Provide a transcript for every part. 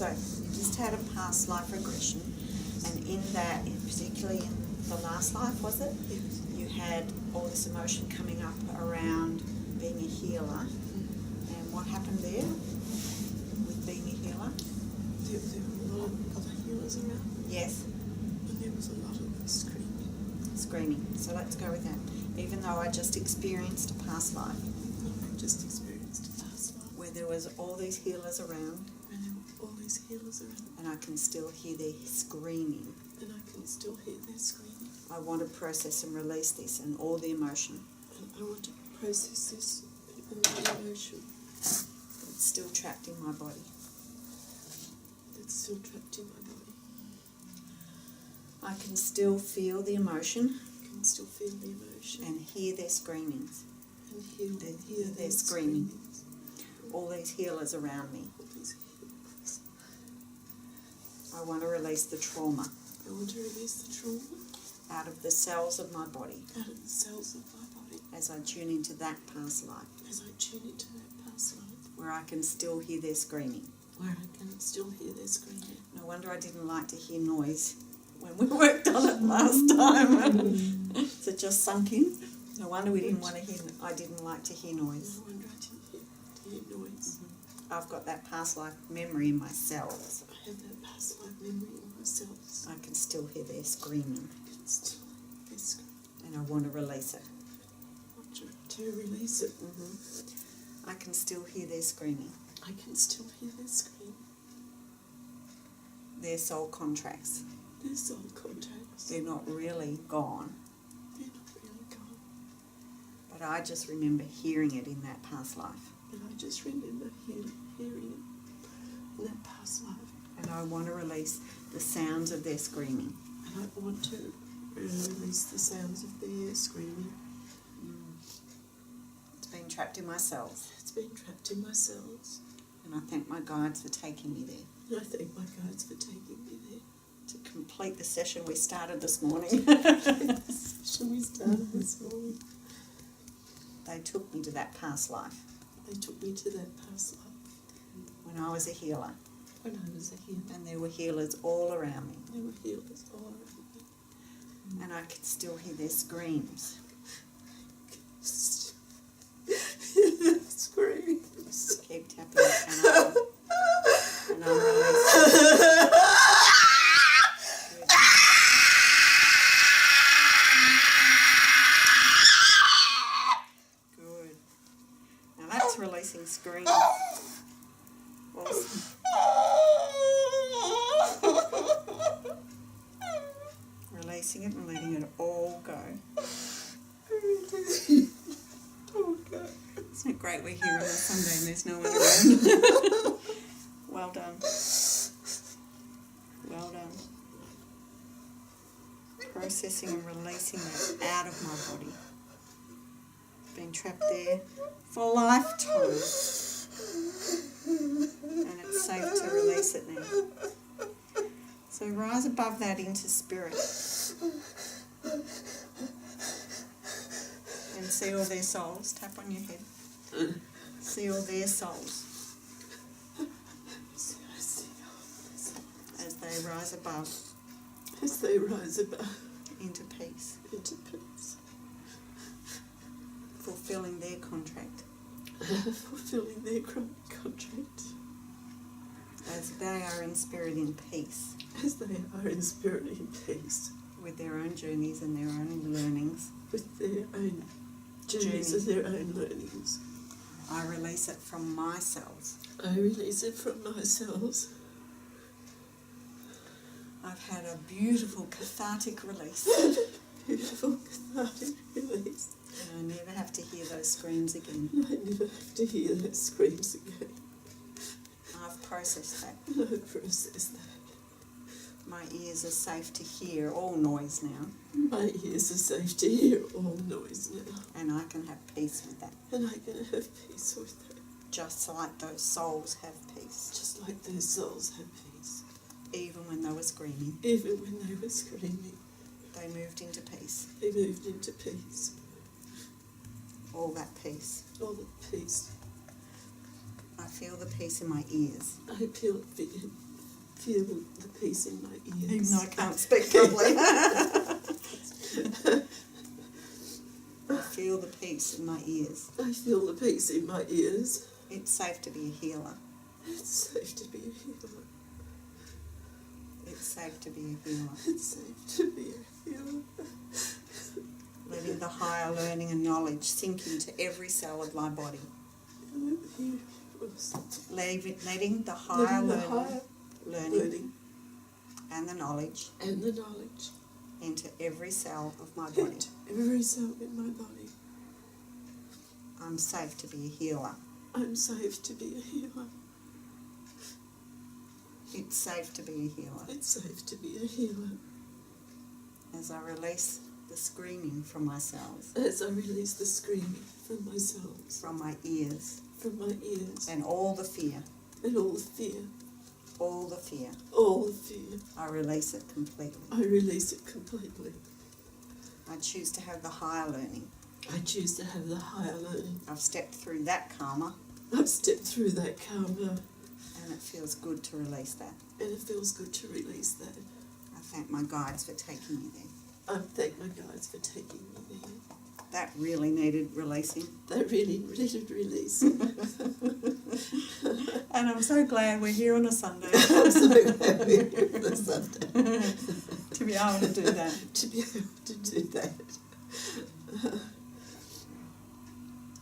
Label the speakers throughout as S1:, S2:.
S1: So you just had a past life regression, and in that, particularly in the last life, was it?
S2: Yes.
S1: You had all this emotion coming up around being a healer. And what happened there with being a healer?
S2: There were a lot of other healers around.
S1: Yes.
S2: And there was a lot of screaming.
S1: Screaming. So let's go with that. Even though I just experienced a past life.
S2: I just experienced a past life.
S1: Where there was all these healers around.
S2: And there were all these healers around.
S1: And I can still hear their screaming.
S2: And I can still hear their screaming.
S1: I want to process and release this and all the emotion.
S2: And I want to process this and all the emotion.
S1: It's still trapped in my body.
S2: That's still trapped in my body.
S1: I can still feel the emotion.
S2: I can still feel the emotion.
S1: And hear their screamings.
S2: And hear
S1: their screaming. All these healers around me.
S2: All these healers.
S1: I want to release the trauma.
S2: I want to release the trauma.
S1: Out of the cells of my body.
S2: Out of the cells of my body.
S1: As I tune into that past life.
S2: As I tune into that past life.
S1: Where I can still hear their screaming.
S2: Where I can still hear their screaming.
S1: No wonder I didn't like to hear noise when we worked on it last time. So it just sunk in. No wonder we didn't want to hear. I didn't like to hear noise.
S2: No wonder I didn't hear noise.
S1: I've got that past life memory in my cells.
S2: I have that past life memory in my cells.
S1: I can still hear their screaming.
S2: I can still hear their screaming.
S1: And I want to release it.
S2: I want to release it.
S1: I can still hear their screaming.
S2: I can still hear their screaming.
S1: Their soul contracts.
S2: Their soul contracts.
S1: They're not really gone.
S2: They're not really gone.
S1: But I just remember hearing it in that past life.
S2: And I just remember hearing it in that past life.
S1: And I want to release the sounds of their screaming.
S2: And I want to release the sounds of their screaming.
S1: It's been trapped in my cells.
S2: It's been trapped in my cells.
S1: And I thank my guides for taking me there.
S2: And I thank my guides for taking me there.
S1: To complete the session we started this morning.
S2: The session we started this morning.
S1: They took me to that past life.
S2: They took me to that past life.
S1: When I was a healer.
S2: When I was a healer.
S1: And there were healers all around me.
S2: There were healers all around me.
S1: And I could still hear their screams.
S2: Screams.
S1: Keep tapping and I'm releasing. Good. Now that's releasing screams. Awesome. Releasing it and letting it all go. Isn't it great we're here on a Sunday and there's no one around? Well done. Well done. Processing and releasing that out of my body. Been trapped there for a lifetime. And it's safe to release it now. So rise above that into spirit. And see all their souls. Tap on your head. See all their souls. As they rise above.
S2: As they rise above.
S1: Into peace.
S2: Into peace.
S1: Fulfilling their contract.
S2: Fulfilling their contract.
S1: As they are in spirit in peace.
S2: As they are in spirit in peace.
S1: With their own journeys and their own learnings.
S2: With their own journeys and their own learnings.
S1: I release it from my cells.
S2: I release it from my cells.
S1: I've had a beautiful cathartic release.
S2: Beautiful cathartic release.
S1: And I never have to hear those screams again.
S2: I never have to hear those screams again.
S1: I've processed that.
S2: I've processed that.
S1: My ears are safe to hear all noise now.
S2: My ears are safe to hear all noise now.
S1: And I can have peace with that.
S2: And I can have peace with that.
S1: Just like those souls have peace.
S2: Just like those souls have peace.
S1: Even when they were screaming.
S2: Even when they were screaming.
S1: They moved into peace.
S2: They moved into peace.
S1: All that peace.
S2: All the peace.
S1: I feel the peace in my ears.
S2: I Feel the peace in my ears.
S1: Even though I can't speak properly. I feel the peace in my ears.
S2: I feel the peace in my ears.
S1: It's safe to be a healer.
S2: It's safe to be a healer.
S1: It's safe to be a healer.
S2: It's safe to be a healer.
S1: Letting the higher learning and knowledge sink into every cell of my body. Letting the higher learning and the knowledge into every cell of my body.
S2: Every cell in my body.
S1: I'm safe to be a healer.
S2: I'm safe to be a healer.
S1: It's safe to be a healer.
S2: It's safe to be a healer.
S1: As I release the screaming from my cells.
S2: As I release the screaming from my cells.
S1: From my ears.
S2: From my ears.
S1: And all the fear.
S2: And all the fear.
S1: All the fear.
S2: All the fear.
S1: I release it completely.
S2: I release it completely.
S1: I choose to have the higher learning.
S2: I choose to have the higher learning.
S1: I've stepped through that karma.
S2: I've stepped through that karma.
S1: And it feels good to release that.
S2: And it feels good to release that.
S1: I thank my guides for taking me there.
S2: I thank my guides for taking me there.
S1: That really needed releasing.
S2: That really needed releasing.
S1: And I'm so glad we're here on a Sunday.
S2: I'm so glad we're here on a Sunday.
S1: To be able to do that.
S2: To be able to do that.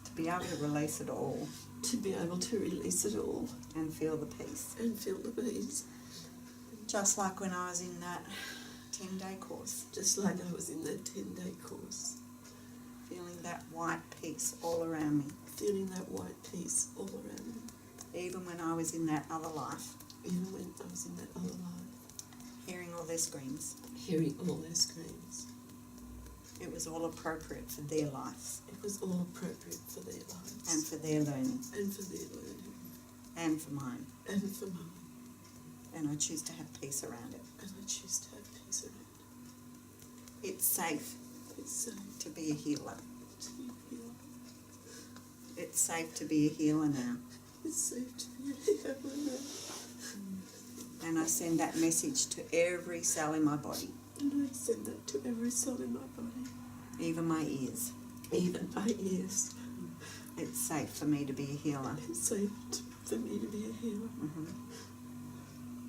S1: To be able to release it all.
S2: To be able to release it all.
S1: And feel the peace.
S2: And feel the peace.
S1: Just like when I was in that 10-day course.
S2: Just like I was in that 10-day course.
S1: Feeling that white peace all around me.
S2: Feeling that white peace all around me.
S1: Even when I was in that other life.
S2: Even when I was in that other life.
S1: Hearing all their screams.
S2: Hearing all their screams.
S1: It was all appropriate for their lives.
S2: It was all appropriate for their lives.
S1: And for their learning.
S2: And for their learning.
S1: And for mine.
S2: And for mine.
S1: And I choose to have peace around it.
S2: And I choose to have peace around it.
S1: It's safe.
S2: It's safe
S1: to be a healer.
S2: to be a healer.
S1: It's safe to be a healer now.
S2: It's safe to be a healer now.
S1: And I send that message to every cell in my body.
S2: And I send that to every cell in my body.
S1: Even my ears.
S2: Even my ears.
S1: It's safe for me to be a healer.
S2: It's safe for me to be a healer.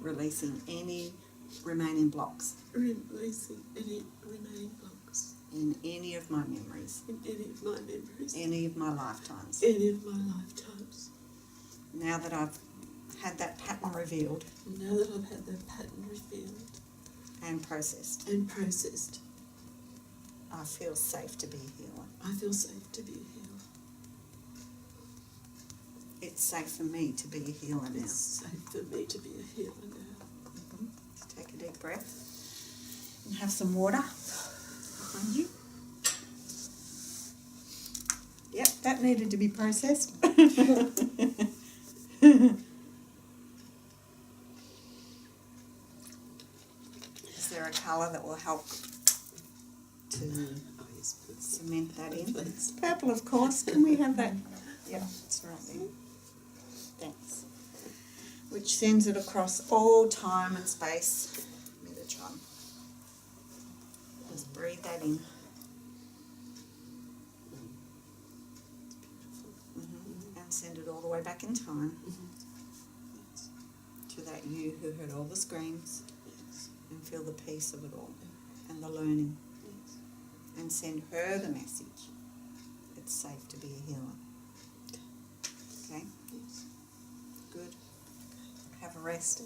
S1: Releasing any remaining blocks.
S2: Releasing any remaining blocks.
S1: In any of my memories.
S2: In any of my memories.
S1: Any of my lifetimes.
S2: Any of my lifetimes.
S1: Now that I've had that pattern revealed.
S2: Now that I've had that pattern revealed.
S1: And processed.
S2: And processed.
S1: I feel safe to be a healer.
S2: I feel safe to be a healer.
S1: It's safe for me to be a healer now.
S2: It's safe for me to be a healer now.
S1: Just take a deep breath. And have some water behind you. Yep, that needed to be processed. Is there a colour that will help to cement that in?
S2: Please.
S1: Purple, of course. Can we have that? Yep, it's right there. Thanks. Which sends it across all time and space. Metatron. Just breathe that in. And send it all the way back in time to that you who heard all the screams and feel the peace of it all and the learning. And send her the message. It's safe to be a healer. Okay? Good. Have a rest.